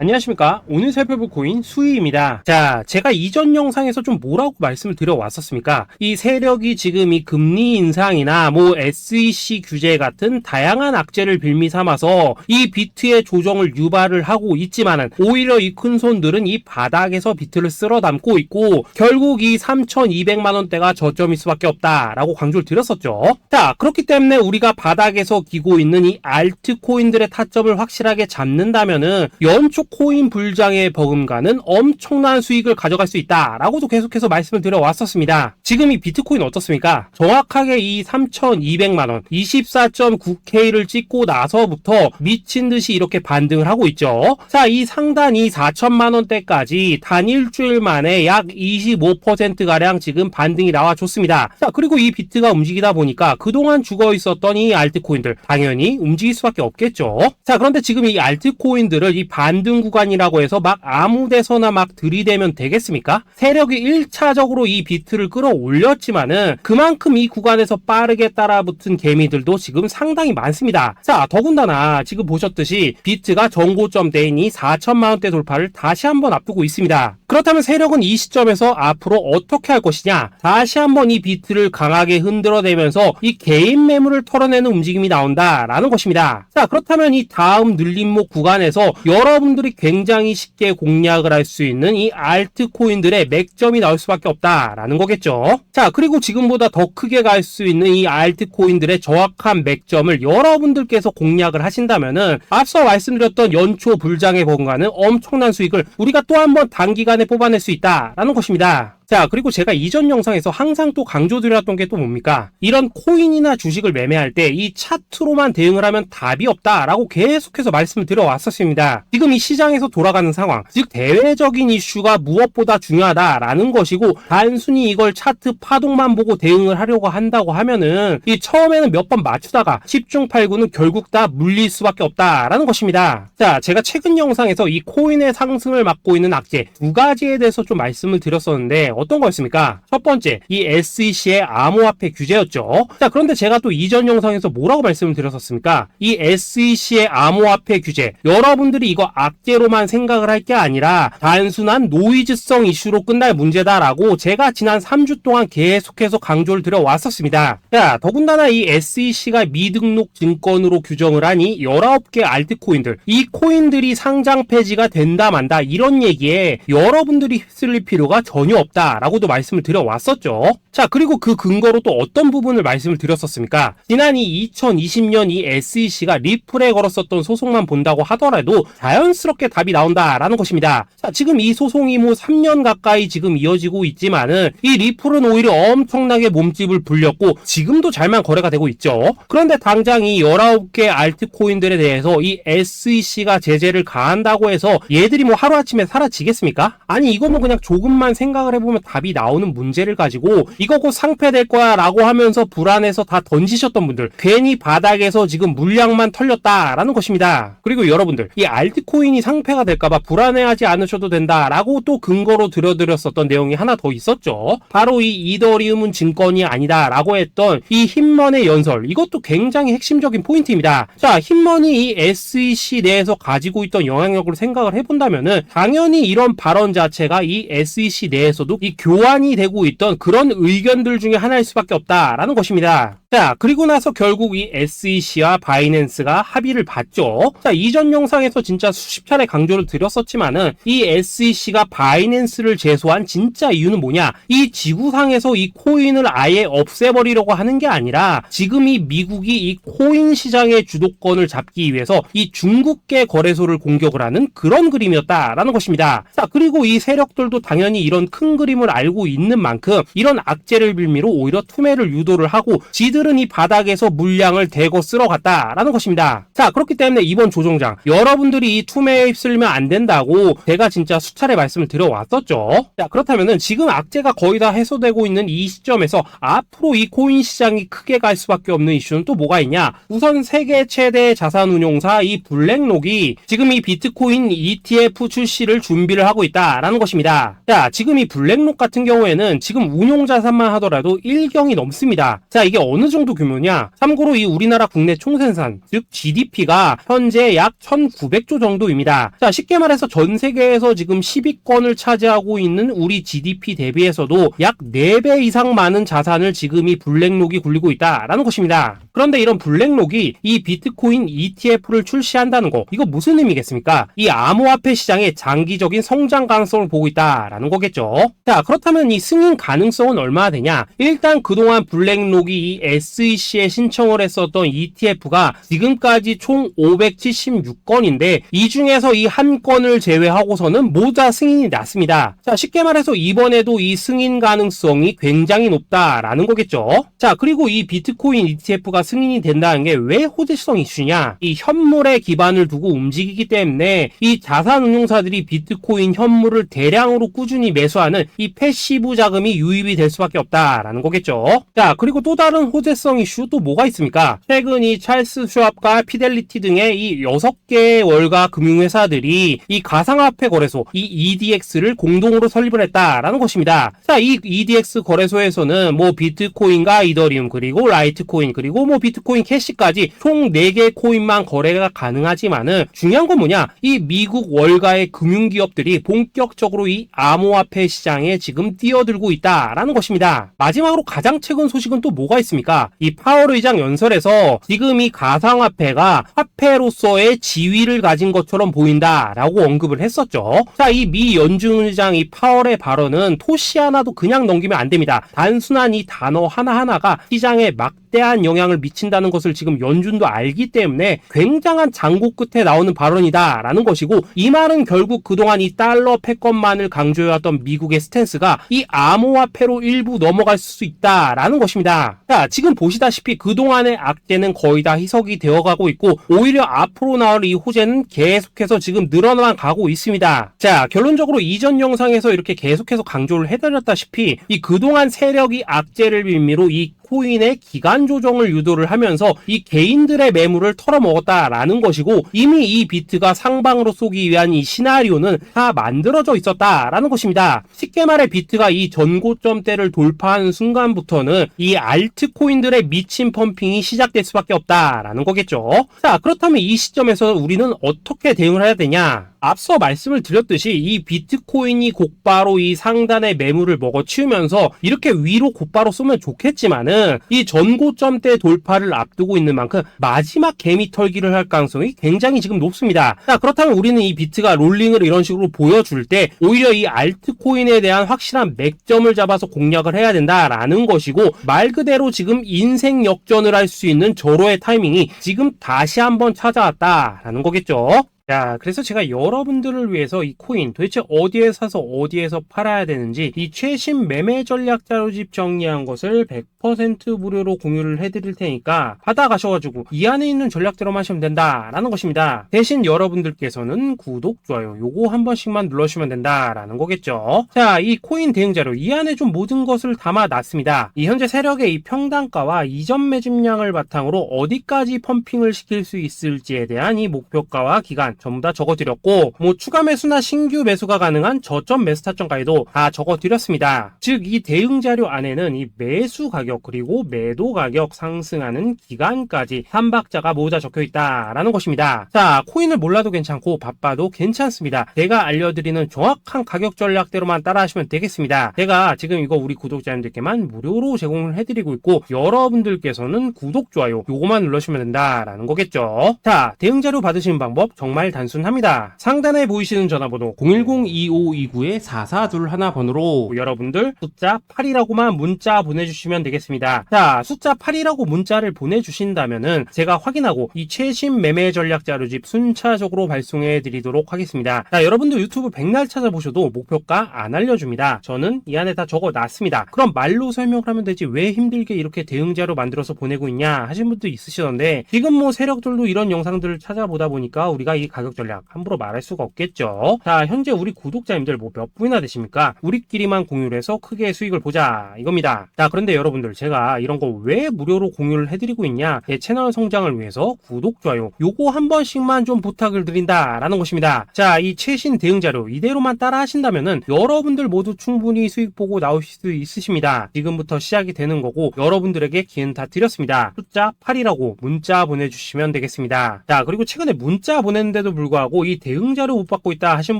안녕하십니까. 오늘 살펴볼 코인 수위입니다. 자, 제가 이전 영상에서 좀 뭐라고 말씀을 드려왔었습니까? 이 세력이 지금 이 금리 인상이나 SEC 규제 같은 다양한 악재를 빌미 삼아서 이 비트의 조정을 유발을 하고 있지만은 오히려 이 큰손들은 이 바닥에서 비트를 쓸어 담고 있고 결국 이 3,200만 원대가 저점일 수밖에 없다라고 강조를 드렸었죠. 자, 그렇기 때문에 우리가 바닥에서 기고 있는 이 알트코인들의 타점을 확실하게 잡는다면은 연초 코인 불장의 버금가는 엄청난 수익을 가져갈 수 있다라고도 계속해서 말씀을 드려왔었습니다. 지금 이 비트코인 어떻습니까? 정확하게 이 3,200만원 24.9K를 찍고 나서부터 미친듯이 이렇게 반등을 하고 있죠. 자, 이 상단이 4천만원대까지 단 일주일 만에 약 25%가량 지금 반등이 나와줬습니다. 자, 그리고 이 비트가 움직이다 보니까 그동안 죽어 있었던 이 알트코인들 당연히 움직일 수밖에 없겠죠. 자, 그런데 지금 이 알트코인들을 이 반등 구간이라고 해서 막 아무 데서나 막 들이대면 되겠습니까? 세력이 1차적으로 이 비트를 끌어올렸지만은 그만큼 이 구간에서 빠르게 따라붙은 개미들도 지금 상당히 많습니다. 자, 더군다나 지금 보셨듯이 비트가 정고점대인 이 4천만원대 돌파를 다시 한번 앞두고 있습니다. 그렇다면 세력은 이 시점에서 앞으로 어떻게 할 것이냐? 다시 한번 이 비트를 강하게 흔들어내면서 이 개인 매물을 털어내는 움직임이 나온다라는 것입니다. 자, 그렇다면 이 다음 늘림목 구간에서 여러분들이 굉장히 쉽게 공략을 할 수 있는 이 알트코인들의 맥점이 나올 수밖에 없다라는 거겠죠. 자, 그리고 지금보다 더 크게 갈 수 있는 이 알트코인들의 정확한 맥점을 여러분들께서 공략을 하신다면은 앞서 말씀드렸던 연초 불장의 버금가는 엄청난 수익을 우리가 또 한 번 단기간에 뽑아낼 수 있다라는 것입니다. 자, 그리고 제가 이전 영상에서 항상 또 강조드렸던 게 또 뭡니까? 이런 코인이나 주식을 매매할 때 이 차트로만 대응을 하면 답이 없다라고 계속해서 말씀을 드려왔었습니다. 지금 이 시장에서 돌아가는 상황, 즉 대외적인 이슈가 무엇보다 중요하다라는 것이고 단순히 이걸 차트 파동만 보고 대응을 하려고 한다고 하면은 이 처음에는 몇 번 맞추다가 10중 8구는 결국 다 물릴 수밖에 없다라는 것입니다. 자, 제가 최근 영상에서 이 코인의 상승을 막고 있는 악재 두 가지에 대해서 좀 말씀을 드렸었는데 어떤 거였습니까? 첫 번째, 이 SEC의 암호화폐 규제였죠. 자, 그런데 제가 또 이전 영상에서 뭐라고 말씀을 드렸었습니까? 이 SEC의 암호화폐 규제, 여러분들이 이거 악재로만 생각을 할 게 아니라 단순한 노이즈성 이슈로 끝날 문제다라고 제가 지난 3주 동안 계속해서 강조를 드려왔었습니다. 자, 더군다나 이 SEC가 미등록 증권으로 규정을 하니 19개 알트코인들, 이 코인들이 상장 폐지가 된다 만다 이런 얘기에 여러분들이 휩쓸릴 필요가 전혀 없다 라고도 말씀을 드려왔었죠. 자, 그리고 그 근거로 또 어떤 부분을 말씀을 드렸었습니까? 지난 이 2020년 이 SEC가 리플에 걸었었던 소송만 본다고 하더라도 자연스럽게 답이 나온다라는 것입니다. 자, 지금 이 소송이 3년 가까이 지금 이어지고 있지만은 이 리플은 오히려 엄청나게 몸집을 불렸고 지금도 잘만 거래가 되고 있죠. 그런데 당장 이 19개 알트코인들에 대해서 이 SEC가 제재를 가한다고 해서 얘들이 하루아침에 사라지겠습니까? 아니, 이거 그냥 조금만 생각을 해보면 답이 나오는 문제를 가지고 이거 곧 상폐될 거야 라고 하면서 불안해서 다 던지셨던 분들, 괜히 바닥에서 지금 물량만 털렸다라는 것입니다. 그리고 여러분들, 이 알트코인이 상폐가 될까봐 불안해하지 않으셔도 된다라고 또 근거로 들어드렸었던 내용이 하나 더 있었죠. 바로 이 이더리움은 증권이 아니다 라고 했던 이 흰머니 연설, 이것도 굉장히 핵심적인 포인트입니다. 자, 흰머니 이 SEC 내에서 가지고 있던 영향력을 생각을 해본다면은 당연히 이런 발언 자체가 이 SEC 내에서도 이 교환이 되고 있던 그런 의견들 중에 하나일 수밖에 없다라는 것입니다. 자, 그리고 나서 결국 이 SEC와 바이낸스가 합의를 봤죠. 자, 이전 영상에서 진짜 수십 차례 강조를 드렸었지만은 이 SEC가 바이낸스를 제소한 진짜 이유는 뭐냐? 이 지구상에서 이 코인을 아예 없애버리려고 하는 게 아니라 지금 이 미국이 이 코인 시장의 주도권을 잡기 위해서 이 중국계 거래소를 공격을 하는 그런 그림이었다라는 것입니다. 자, 그리고 이 세력들도 당연히 이런 큰 그림을 알고 있는 만큼 이런 악재를 빌미로 오히려 투매를 유도를 하고 지들은 이 바닥에서 물량을 대거 쓸어갔다라는 것입니다. 자, 그렇기 때문에 이번 조정장 여러분들이 이 투매에 휩쓸리면 안 된다고 제가 진짜 수차례 말씀을 드려왔었죠. 자, 그렇다면은 지금 악재가 거의 다 해소되고 있는 이 시점에서 앞으로 이 코인 시장이 크게 갈 수밖에 없는 이슈는 또 뭐가 있냐? 우선 세계 최대 자산운용사 이 블랙록이 지금 이 비트코인 ETF 출시를 준비를 하고 있다라는 것입니다. 자, 지금 이 블랙록 블랙록 같은 경우에는 지금 운용 자산만 하더라도 1경이 넘습니다. 자, 이게 어느 정도 규모냐? 참고로 이 우리나라 국내 총생산, 즉 GDP가 현재 약 1900조 정도입니다. 자, 쉽게 말해서 전 세계에서 지금 10위권을 차지하고 있는 우리 GDP 대비해서도 약 4배 이상 많은 자산을 지금 이 블랙록이 굴리고 있다라는 것입니다. 그런데 이런 블랙록이 이 비트코인 ETF를 출시한다는 거, 이거 무슨 의미겠습니까? 이 암호화폐 시장의 장기적인 성장 가능성을 보고 있다라는 거겠죠. 자, 그렇다면 이 승인 가능성은 얼마나 되냐? 일단 그동안 블랙록이 이 SEC에 신청을 했었던 ETF가 지금까지 총 576건인데 이 중에서 이 한 건을 제외하고서는 모두 다 승인이 났습니다. 자, 쉽게 말해서 이번에도 이 승인 가능성이 굉장히 높다라는 거겠죠. 자, 그리고 이 비트코인 ETF가 승인이 된다는 게 왜 호재성 이슈냐? 이 현물에 기반을 두고 움직이기 때문에 이 자산운용사들이 비트코인 현물을 대량으로 꾸준히 매수하는 이 패시브 자금이 유입이 될 수밖에 없다라는 거겠죠. 자, 그리고 또 다른 호재성 이슈 또 뭐가 있습니까? 최근 이 찰스 슈왑과 피델리티 등의 이 6개의 월가 금융회사들이 이 가상화폐 거래소 이 EDX를 공동으로 설립을 했다라는 것입니다. 자, 이 EDX 거래소에서는 뭐 비트코인과 이더리움 그리고 라이트코인 그리고 뭐 비트코인 캐시까지 총 4개 코인만 거래가 가능하지만은 중요한 건 뭐냐? 이 미국 월가의 금융기업들이 본격적으로 이 암호화폐 시장에 지금 뛰어들고 있다라는 것입니다. 마지막으로 가장 최근 소식은 또 뭐가 있습니까? 이 파월 의장 연설에서 지금 이 가상화폐가 화폐로서의 지위를 가진 것처럼 보인다라고 언급을 했었죠. 자, 이 미 연준 의장 이 파월의 발언은 토시 하나도 그냥 넘기면 안 됩니다. 단순한 이 단어 하나하나가 시장에 막대한 영향을 미친다는 것을 지금 연준도 알기 때문에 굉장한 장고 끝에 나오는 발언이다라는 것이고, 이 말은 결국 그동안 이 달러 패권만을 강조해왔던 미국의 스탠스가 이 암호화폐로 일부 넘어갈 수 있다라는 것입니다. 자, 지금 보시다시피 그동안의 악재는 거의 다 희석이 되어가고 있고 오히려 앞으로 나올 이 호재는 계속해서 지금 늘어나만 가고 있습니다. 자, 결론적으로 이전 영상에서 이렇게 계속해서 강조를 해드렸다시피 이 그동안 세력이 악재를 빌미로 이 코인의 기간 조정을 유도를 하면서 이 개인들의 매물을 털어먹었다라는 것이고, 이미 이 비트가 상방으로 쏘기 위한 이 시나리오는 다 만들어져 있었다라는 것입니다. 쉽게 말해 비트가 이 전고점대를 돌파하는 순간부터는 이 알트코인들의 미친 펌핑이 시작될 수밖에 없다라는 거겠죠. 자, 그렇다면 이 시점에서 우리는 어떻게 대응을 해야 되냐? 앞서 말씀을 드렸듯이 이 비트코인이 곧바로 이 상단의 매물을 먹어치우면서 이렇게 위로 곧바로 쏘면 좋겠지만은 이 전고점대 돌파를 앞두고 있는 만큼 마지막 개미 털기를 할 가능성이 굉장히 지금 높습니다. 자, 그렇다면 우리는 이 비트가 롤링을 이런 식으로 보여줄 때 오히려 이 알트코인에 대한 확실한 맥점을 잡아서 공략을 해야 된다라는 것이고, 말 그대로 지금 인생 역전을 할 수 있는 절호의 타이밍이 지금 다시 한번 찾아왔다라는 거겠죠. 자, 그래서 제가 여러분들을 위해서 이 코인 도대체 어디에 사서 어디에서 팔아야 되는지 이 최신 매매 전략 자료집 정리한 것을 100% 무료로 공유를 해드릴 테니까 받아가셔가지고 이 안에 있는 전략대로만 하시면 된다라는 것입니다. 대신 여러분들께서는 구독, 좋아요 요거 한 번씩만 눌러주시면 된다라는 거겠죠. 자, 이 코인 대응 자료 이 안에 좀 모든 것을 담아놨습니다. 이 현재 세력의 이 평단가와 이전 매집량을 바탕으로 어디까지 펌핑을 시킬 수 있을지에 대한 이 목표가와 기간 전부 다 적어드렸고, 뭐 추가 매수나 신규 매수가 가능한 저점 매수 타점까지도 다 적어드렸습니다. 즉 이 대응 자료 안에는 이 매수 가격 그리고 매도 가격 상승하는 기간까지 3박자가 모두 다 적혀있다라는 것입니다. 자, 코인을 몰라도 괜찮고 바빠도 괜찮습니다. 제가 알려드리는 정확한 가격 전략대로만 따라하시면 되겠습니다. 제가 지금 이거 우리 구독자님들께만 무료로 제공을 해드리고 있고, 여러분들께서는 구독, 좋아요 요거만 눌러주시면 된다라는 거겠죠. 자, 대응 자료 받으시는 방법 정말 단순합니다. 상단에 보이시는 전화번호 010-2529-4421 번호로 여러분들 숫자 8이라고만 문자 보내주시면 되겠습니다. 자, 숫자 8이라고 문자를 보내주신다면은 제가 확인하고 이 최신 매매 전략 자료집 순차적으로 발송해 드리도록 하겠습니다. 자, 여러분들 유튜브 백날 찾아보셔도 목표가 안 알려줍니다. 저는 이 안에 다 적어놨습니다. 그럼 말로 설명을 하면 되지 왜 힘들게 이렇게 대응 자료 만들어서 보내고 있냐 하신 분도 있으시던데, 지금 뭐 세력들도 이런 영상들을 찾아보다 보니까 우리가 이 가격 전략 함부로 말할 수가 없겠죠. 자, 현재 우리 구독자님들 뭐 몇 분이나 되십니까? 우리끼리만 공유를 해서 크게 수익을 보자 이겁니다. 자, 그런데 여러분들 제가 이런 거 왜 무료로 공유를 해드리고 있냐? 제 채널 성장을 위해서 구독, 좋아요 요거 한 번씩만 좀 부탁을 드린다라는 것입니다. 자, 이 최신 대응 자료 이대로만 따라 하신다면은 여러분들 모두 충분히 수익 보고 나오실 수 있으십니다. 지금부터 시작이 되는 거고 여러분들에게 기회는 다 드렸습니다. 숫자 8이라고 문자 보내주시면 되겠습니다. 자, 그리고 최근에 문자 보냈는데도 불구하고 이 대응 자료 못 받고 있다 하신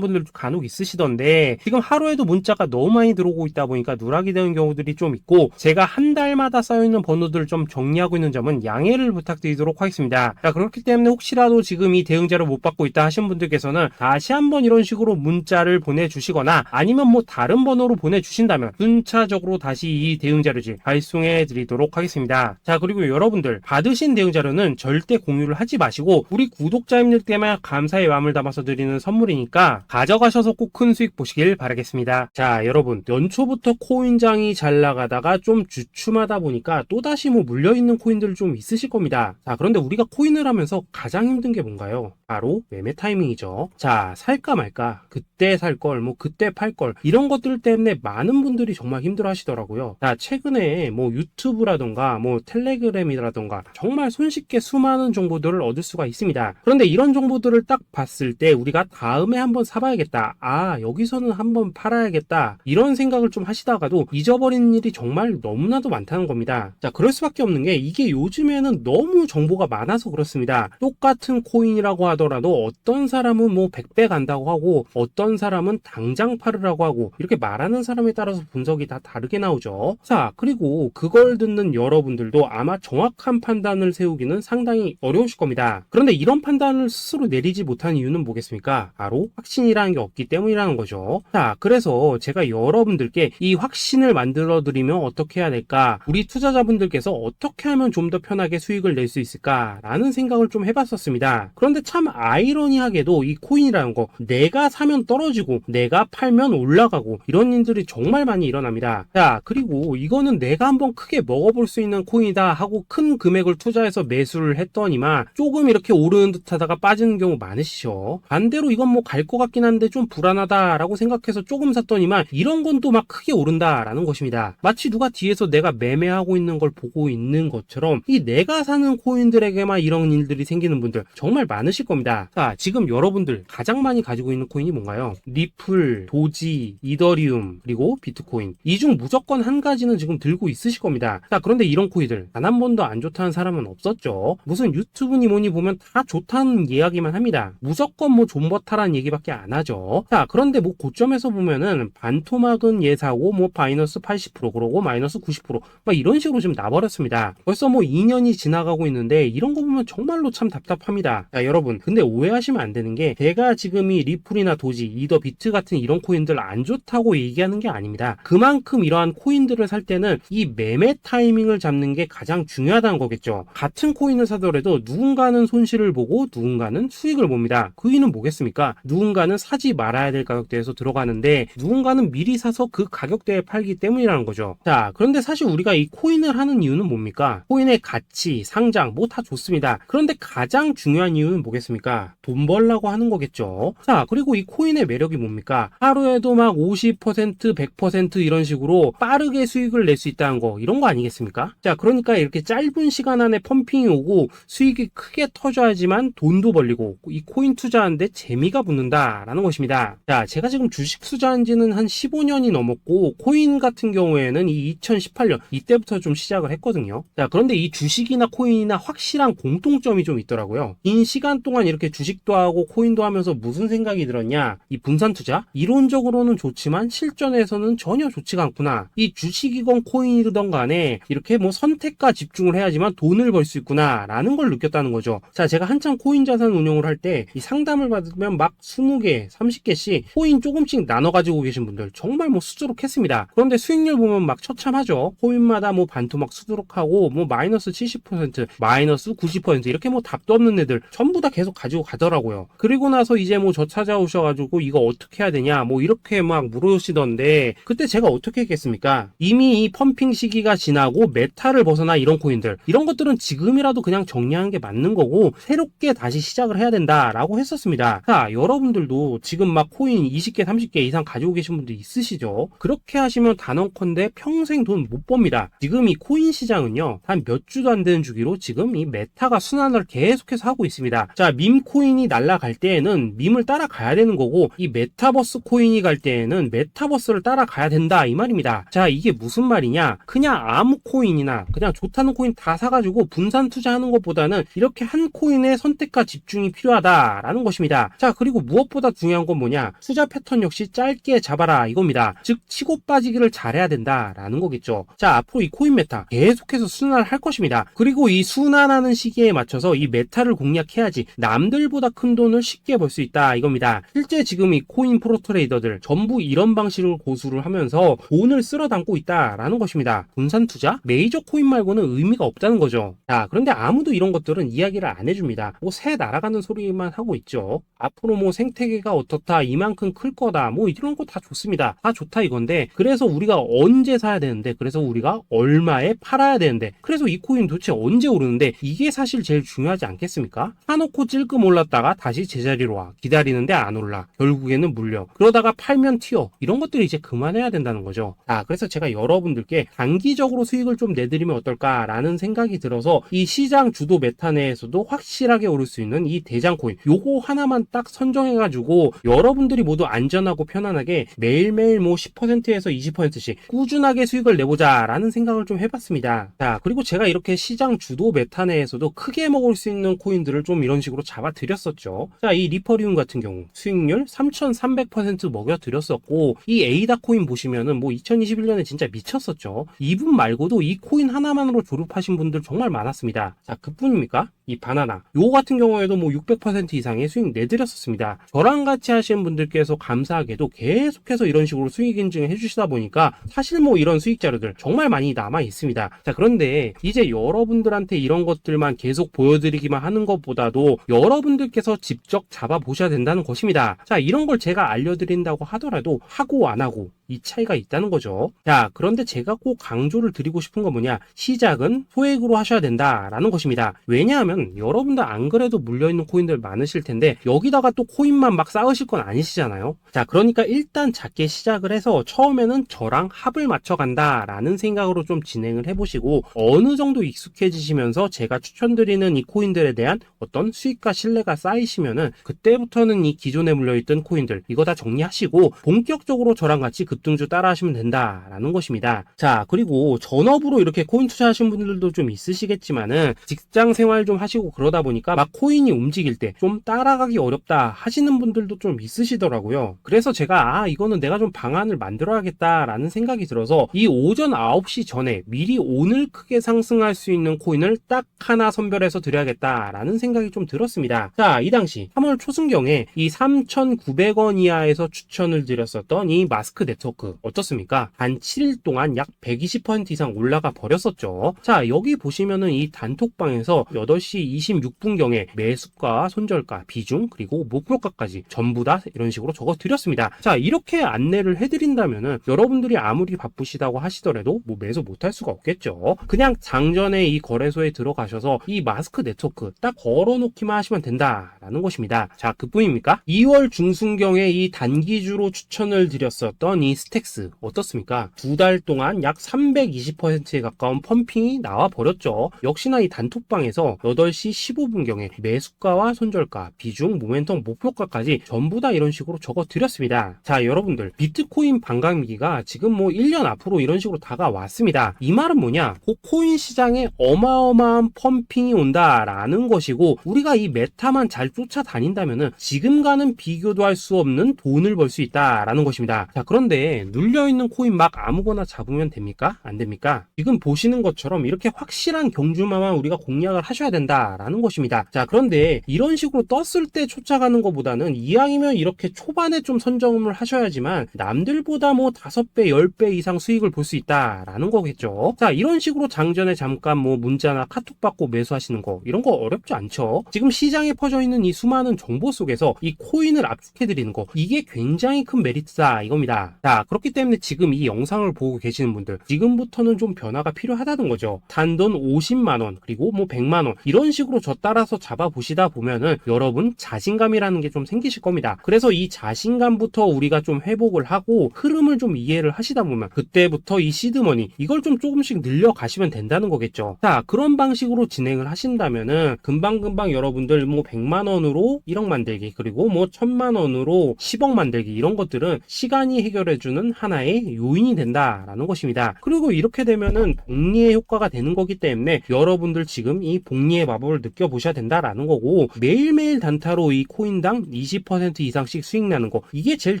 분들도 간혹 있으시던데 지금 하루에도 문자가 너무 많이 들어오고 있다 보니까 누락이 되는 경우들이 좀 있고 제가 한 달마다 쌓여있는 번호들을 좀 정리하고 있는 점은 양해를 부탁드리도록 하겠습니다. 자, 그렇기 때문에 혹시라도 지금 이 대응 자료 못 받고 있다 하신 분들께서는 다시 한번 이런 식으로 문자를 보내주시거나 아니면 뭐 다른 번호로 보내주신다면 순차적으로 다시 이 대응 자료지 발송해 드리도록 하겠습니다. 자, 그리고 여러분들 받으신 대응 자료는 절대 공유를 하지 마시고 우리 구독자님들께만 감사의 마음을 담아서 드리는 선물이니까 가져가셔서 꼭 큰 수익 보시길 바라겠습니다. 자, 여러분 연초부터 코인장이 잘 나가다가 좀 주춤하다 보니까 또다시 뭐 물려있는 코인들 좀 있으실 겁니다. 자, 그런데 우리가 코인을 하면서 가장 힘든 게 뭔가요? 바로 매매 타이밍이죠. 자, 살까 말까, 그때 살 걸, 뭐 그때 팔 걸, 이런 것들 때문에 많은 분들이 정말 힘들어 하시더라고요. 자, 최근에 뭐 유튜브라던가 뭐 텔레그램이라던가 정말 손쉽게 수많은 정보들을 얻을 수가 있습니다. 그런데 이런 정보들을 딱 봤을 때 우리가 다음에 한번 사봐야겠다, 아 여기서는 한번 팔아야겠다, 이런 생각을 좀 하시다가도 잊어버리는 일이 정말 너무나도 많다는 겁니다. 자, 그럴 수밖에 없는 게 이게 요즘에는 너무 정보가 많아서 그렇습니다. 똑같은 코인이라고 하더라도 어떤 사람은 뭐 100배 간다고 하고 어떤 사람은 당장 팔으라고 하고 이렇게 말하는 사람에 따라서 분석이 다 다르게 나오죠. 자, 그리고 그걸 듣는 여러분들도 아마 정확한 판단을 세우기는 상당히 어려우실 겁니다. 그런데 이런 판단을 스스로 내리지 못한 이유는 뭐겠습니까? 바로 확신이라는 게 없기 때문이라는 거죠. 자, 그래서 제가 여러분들께 이 확신을 만들어 드리면 어떻게 해야 될까? 우리 투자자분들께서 어떻게 하면 좀 더 편하게 수익을 낼 수 있을까? 라는 생각을 좀 해봤었습니다. 그런데 참 아이러니하게도 이 코인이라는 거 내가 사면 떨어지고 내가 팔면 올라가고 이런 일들이 정말 많이 일어납니다. 자, 그리고 이거는 내가 한번 크게 먹어볼 수 있는 코인이다 하고 큰 금액을 투자해서 매수를 했더니만 조금 이렇게 오르는 듯 하다가 빠지는 경우 많으시죠. 반대로 이건 뭐 갈 것 같긴 한데 좀 불안하다 라고 생각해서 조금 샀더니만 이런 건 또 막 크게 오른다 라는 것입니다. 마치 누가 뒤에서 내가 매매하고 있는 걸 보고 있는 것처럼 이 내가 사는 코인들에게만 이런 일들이 생기는 분들 정말 많으실 겁니다. 자, 지금 여러분들 가장 많이 가지고 있는 코인이 뭔가요? 리플, 도지, 이더리움, 그리고 비트코인. 이 중 무조건 한 가지는 지금 들고 있으실 겁니다. 자, 그런데 이런 코인들 단 한 번도 안 좋다는 사람은 없었죠. 무슨 유튜브니 뭐니 보면 다 좋다는 이야기만 합니다. 무조건 뭐 존버타라는 얘기밖에 안 하죠. 자, 그런데 뭐 고점에서 보면은 반토막은 예사고 뭐 마이너스 80% 그러고 마이너스 90% 막 이런 식으로 지금 나버렸습니다. 벌써 뭐 2년이 지나가고 있는데 이런 거 보면 정말로 참 답답합니다. 자, 여러분 근데 오해하시면 안 되는 게 제가 지금 이 리플이나 도지, 이더, 비트 같은 이런 코인들 안 좋다고 얘기하는 게 아닙니다. 그만큼 이러한 코인들을 살 때는 이 매매 타이밍을 잡는 게 가장 중요하다는 거겠죠. 같은 코인을 사더라도 누군가는 손실을 보고 누군가는 수익을 봅니다. 그 이유는 뭐겠습니까? 누군가는 사지 말아야 될 가격대에서 들어가는데 누군가는 미리 사서 그 가격대에 팔기 때문이라는 거죠. 자, 그런데 사실 우리가 이 코인을 하는 이유는 뭡니까? 코인의 가치, 상장 뭐 다 좋습니다. 그런데 가장 중요한 이유는 뭐겠습니까? 돈 벌라고 하는 거겠죠. 자, 그리고 이 코인의 매력이 뭡니까? 하루에도 막 50%, 100% 이런 식으로 빠르게 수익을 낼 수 있다는 거, 이런 거 아니겠습니까? 자, 그러니까 이렇게 짧은 시간 안에 펌핑이 오고 수익이 크게 터져야지만 돈도 벌리고 이 코인 투자하는데 재미가 붙는다라는 것입니다. 자, 제가 지금 주식 투자한 지는 한 15년이 넘었고 코인 같은 경우에는 이 2018년 이때부터 좀 시작을 했거든요. 자, 그런데 이 주식이나 코인이나 확실한 공통점이 좀 있더라고요. 긴 시간 동안 이렇게 주식도 하고 코인도 하면서 무슨 생각이 들었냐? 이 분산 투자? 이론적으로는 좋지만 실전에서는 전혀 좋지가 않구나. 이 주식이건 코인이든 간에 이렇게 뭐 선택과 집중을 해야지만 돈을 벌 수 있구나 라는 걸 느꼈다는 거죠. 자, 제가 한창 코인 자산 운용을 할 때 이 상담을 받으면 막 20개, 30개씩 코인 조금씩 나눠 가지고 계신 분들 정말 뭐 수두룩했습니다. 그런데 수익률 보면 막 처참하죠. 코인마다 뭐 반토막 수두룩하고 뭐 마이너스 70%, 마이너스 90% 이렇게 뭐 답도 없는 애들 전부 다 계속 가지고 가더라고요. 그리고 나서 이제 뭐 저 찾아오셔가지고 이거 어떻게 해야 되냐 뭐 이렇게 막 물으시던데 그때 제가 어떻게 했겠습니까? 이미 이 펌핑 시기가 지나고 메타를 벗어나 이런 코인들 이런 것들은 지금이라도 그냥 정리하는 게 맞는 거고 새롭게 다시 시작을 해야 된다. 된다라고 했었습니다. 자, 여러분들도 지금 막 코인 20개, 30개 이상 가지고 계신 분들 있으시죠? 그렇게 하시면 단언컨대 평생 돈 못 법니다. 지금 이 코인 시장은요, 한 몇 주도 안 되는 주기로 지금 이 메타가 순환을 계속해서 하고 있습니다. 자, 밈 코인이 날아갈 때에는 밈을 따라가야 되는 거고, 이 메타버스 코인이 갈 때에는 메타버스를 따라가야 된다 이 말입니다. 자, 이게 무슨 말이냐? 그냥 아무 코인이나 그냥 좋다는 코인 다 사가지고 분산 투자하는 것보다는 이렇게 한 코인에 선택과 집중이 필요하다라는 것입니다. 자, 그리고 무엇보다 중요한 건 뭐냐? 투자 패턴 역시 짧게 잡아라 이겁니다. 즉 치고 빠지기를 잘해야 된다라는 거겠죠. 자, 앞으로 이 코인 메타 계속해서 순환할 것입니다. 그리고 이 순환하는 시기에 맞춰서 이 메타를 공략해야지 남들보다 큰 돈을 쉽게 벌 수 있다 이겁니다. 실제 지금 이 코인 프로 트레이더들 전부 이런 방식을 고수를 하면서 돈을 쓸어 담고 있다라는 것입니다. 분산 투자? 메이저 코인 말고는 의미가 없다는 거죠. 자, 그런데 아무도 이런 것들은 이야기를 안 해줍니다. 뭐 새 날아가는 소리만 하고 있죠. 앞으로 뭐 생태계가 어떻다, 이만큼 클 거다, 뭐 이런 거 다 좋습니다. 다 좋다 이건데, 그래서 우리가 언제 사야 되는데, 그래서 우리가 얼마에 팔아야 되는데, 그래서 이 코인 도대체 언제 오르는데, 이게 사실 제일 중요하지 않겠습니까? 사놓고 찔끔 올랐다가 다시 제자리로 와. 기다리는데 안 올라. 결국에는 물려. 그러다가 팔면 튀어. 이런 것들이 이제 그만해야 된다는 거죠. 자, 그래서 제가 여러분들께 단기적으로 수익을 좀 내드리면 어떨까라는 생각이 들어서 이 시장 주도 메타 내에서도 확실하게 오를 수 있는 이 대장 코인, 요거 하나만 딱 선정해가지고 여러분들이 모두 안전하고 편안하게 매일매일 뭐 10%에서 20%씩 꾸준하게 수익을 내보자라는 생각을 좀 해봤습니다. 자, 그리고 제가 이렇게 시장 주도 메타 내에서도 크게 먹을 수 있는 코인들을 좀 이런 식으로 잡아드렸었죠. 자, 이 리퍼리움 같은 경우 수익률 3,300% 먹여드렸었고, 이 에이다 코인 보시면은 뭐 2021년에 진짜 미쳤었죠. 이분 말고도 이 코인 하나만으로 졸업하신 분들 정말 많았습니다. 자, 그뿐입니까? 이 바나나 요 같은 경우에도 뭐 600% 이상의 수익 내드렸었습니다. 저랑 같이 하시는 분들께서 감사하게도 계속해서 이런 식으로 수익 인증을 해주시다 보니까 사실 뭐 이런 수익 자료들 정말 많이 남아 있습니다. 자, 그런데 이제 여러분들한테 이런 것들만 계속 보여드리기만 하는 것보다도 여러분들께서 직접 잡아보셔야 된다는 것입니다. 자, 이런 걸 제가 알려드린다고 하더라도 하고 안 하고 이 차이가 있다는 거죠. 자, 그런데 제가 꼭 강조를 드리고 싶은 건 뭐냐? 시작은 소액으로 하셔야 된다라는 것입니다. 왜냐하면 여러분들 안 그래도 물려있는 코인들 많으실 텐데 여기다가 또 코인만 막 쌓으실 건 아니시잖아요. 자, 그러니까 일단 작게 시작을 해서 처음에는 저랑 합을 맞춰간다라는 생각으로 좀 진행을 해보시고, 어느 정도 익숙해지시면서 제가 추천드리는 이 코인들에 대한 어떤 수익과 신뢰가 쌓이시면은 그때부터는 이 기존에 물려있던 코인들 이거 다 정리하시고 본격적으로 저랑 같이 급등주 따라 하시면 된다라는 것입니다. 자, 그리고 전업으로 이렇게 코인 투자하신 분들도 좀 있으시겠지만은 직장 생활 좀 하시고 그러다 보니까 막 코인이 움직일 때 좀 따라가기 어렵다 하시는 분들도 좀 있으시더라고요. 그래서 제가 이거는 내가 좀 방안을 만들어야겠다라는 생각이 들어서 이 오전 9시 전에 미리 오늘 크게 상승할 수 있는 코인을 딱 하나 선별해서 드려야겠다라는 생각이 좀 들었습니다. 자, 이 당시 3월 초순경에 이 3,900원 이하에서 추천을 드렸었던 이 마스크 네트워크 어떻습니까? 한 7일 동안 약 120% 이상 올라가 버렸었죠. 자, 여기 보시면은 이 단톡방에서 8시 26분경에 매수가, 손절가, 비중, 그리고 목표가까지 전부 다 이런 식으로 적어 드렸습니다. 자, 이렇게 안내를 해드린다면은 여러분들이 아무리 바쁘시다고 하시더라도 뭐 매수 못할 수가 없겠죠. 그냥 장전에 이 거래소에 들어가셔서 이 마스크 네트워크 딱 걸어놓기만 하시면 된다라는 것입니다. 자, 그뿐입니까? 2월 중순경에 이 단기주로 추천을 드렸었던 이 스택스 어떻습니까? 2달 동안 약 320%에 가까운 펌핑이 나와 버렸죠. 역시나 이 단톡방에서 8시 15분경에 매수가와 손절가, 비중, 모멘텀, 목표가까지 전부 다 이런 식으로 적어 드렸습니다. 자, 여러분들 비트코인 반감기가 지금 뭐 1년 앞으로 이런 식으로 다가왔습니다. 이 말은 뭐냐? 그 코인 시장에 어마어마한 펌핑이 온다라는 것이고, 우리가 이 메타만 잘 쫓아다닌다면은 지금과는 비교도 할 수 없는 돈을 벌 수 있다라는 것입니다. 자, 그런데 눌려있는 코인 막 아무거나 잡으면 됩니까? 안 됩니까? 지금 보시는 것처럼 이렇게 확실한 경주마만 우리가 공략을 하셔야 된다라는 것입니다. 자, 그런데 이런 식으로 떴을 때 쫓아가는 것보다는 이왕이면 이렇게 초반에 좀 선점을 하셔야지만 남들보다 뭐 5배, 10배 이상 수익을 볼 수 있다라는 거겠죠. 자, 이런 식으로 장전에 잠깐 뭐 문자나 카톡 받고 매수하시는 거 이런 거 어렵지 않죠. 지금 시장에 퍼져 있는 이 수많은 정보 속에서 이 코인을 압축해드리는 거, 이게 굉장히 큰 메리트다 이겁니다. 자, 그렇기 때문에 지금 이 영상을 보고 계시는 분들 지금부터는 좀 변화가 필요하다는 거죠. 단돈 50만원 그리고 뭐 100만원 이런 식으로 저 따라서 잡아보시다 보면 보면은 여러분 자신감이라는 게 좀 생기실 겁니다. 그래서 이 자신감부터 우리가 좀 회복을 하고 흐름을 좀 이해를 하시다 보면 그때부터 이 시드머니 이걸 좀 조금씩 늘려가시면 된다는 거겠죠. 자, 그런 방식으로 진행을 하신다면은 금방금방 여러분들 뭐 100만 원으로 1억 만들기, 그리고 뭐 1000만 원으로 10억 만들기, 이런 것들은 시간이 해결해주는 하나의 요인이 된다라는 것입니다. 그리고 이렇게 되면은 복리의 효과가 되는 거기 때문에 여러분들 지금 이 복리의 마법을 느껴보셔야 된다라는 거고, 매일매일 단타로 이 코인당 20% 이상씩 수익 나는 거, 이게 제일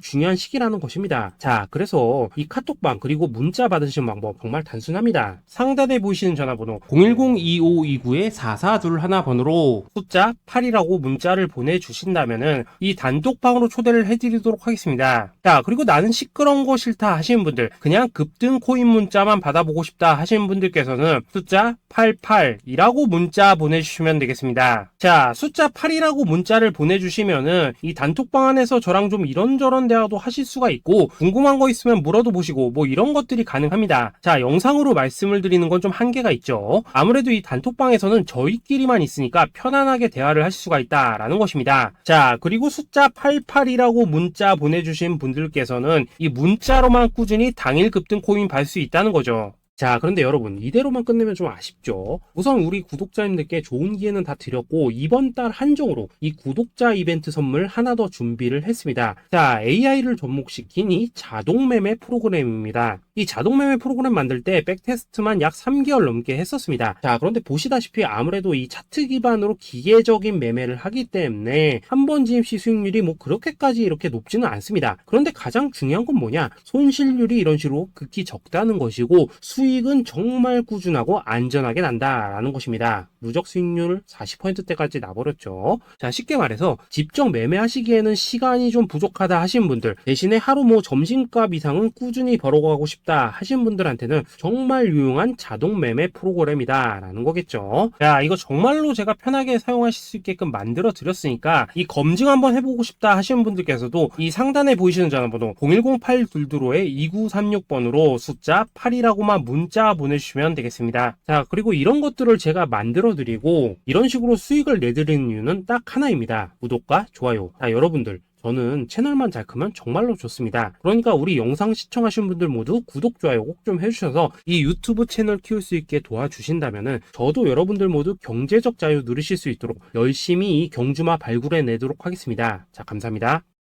중요한 시기라는 것입니다. 자, 그래서 이 카톡방 그리고 문자 받으시는 방법 정말 단순합니다. 상단에 보이시는 전화번호 010-2529-4421 번호로 숫자 8이라고 문자를 보내주신다면은 이 단톡방으로 초대를 해드리도록 하겠습니다. 자, 그리고 나는 시끄러운 거 싫다 하시는 분들, 그냥 급등 코인 문자만 받아보고 싶다 하시는 분들께서는 숫자 88이라고 문자 보내주시면 되겠습니다. 자, 숫자 8이라고 문자를 보내주시면은 이 단톡방 안에서 저랑 좀 이런저런 대화도 하실 수가 있고, 궁금한 거 있으면 물어도 보시고 뭐 이런 것들이 가능합니다. 자, 영상으로 말씀을 드리는 건 좀 한계가 있죠. 아무래도 이 단톡방에서는 저희끼리만 있으니까 편안하게 대화를 하실 수가 있다라는 것입니다. 자, 그리고 숫자 88이라고 문자 보내주신 분들께서는 이 문자로만 꾸준히 당일 급등 코인 받을 수 있다는 거죠. 자, 그런데 여러분, 이대로만 끝내면 좀 아쉽죠. 우선 우리 구독자님들께 좋은 기회는 다 드렸고, 이번 달 한정으로 이 구독자 이벤트 선물 하나 더 준비를 했습니다. 자, AI를 접목시킨 이 자동 매매 프로그램입니다. 이 자동 매매 프로그램 만들 때 백테스트만 약 3개월 넘게 했었습니다. 자, 그런데 보시다시피 아무래도 이 차트 기반으로 기계적인 매매를 하기 때문에 한 번 진입 시 수익률이 뭐 그렇게까지 이렇게 높지는 않습니다. 그런데 가장 중요한 건 뭐냐? 손실률이 이런 식으로 극히 적다는 것이고, 수익은 정말 꾸준하고 안전하게 난다라는 것입니다. 누적 수익률 40%대까지 나버렸죠. 자, 쉽게 말해서 직접 매매하시기에는 시간이 좀 부족하다 하신 분들, 대신에 하루 뭐 점심값 이상은 꾸준히 벌어가고 싶다 하신 분들한테는 정말 유용한 자동 매매 프로그램이다 라는 거겠죠. 자, 이거 정말로 제가 편하게 사용하실 수 있게끔 만들어 드렸으니까 이 검증 한번 해보고 싶다 하시는 분들께서도 이 상단에 보이시는 전화번호 010-822-2936번으로 숫자 8이라고만 문자 보내주시면 되겠습니다. 자, 그리고 이런 것들을 제가 만들어 드리고 이런 식으로 수익을 내드리는 이유는 딱 하나입니다. 구독과 좋아요. 자, 여러분들, 저는 채널만 잘 크면 정말로 좋습니다. 그러니까 우리 영상 시청하신 분들 모두 구독, 좋아요 꼭 좀 해주셔서 이 유튜브 채널 키울 수 있게 도와주신다면은 저도 여러분들 모두 경제적 자유 누리실 수 있도록 열심히 이 경주마 발굴해 내도록 하겠습니다. 자, 감사합니다.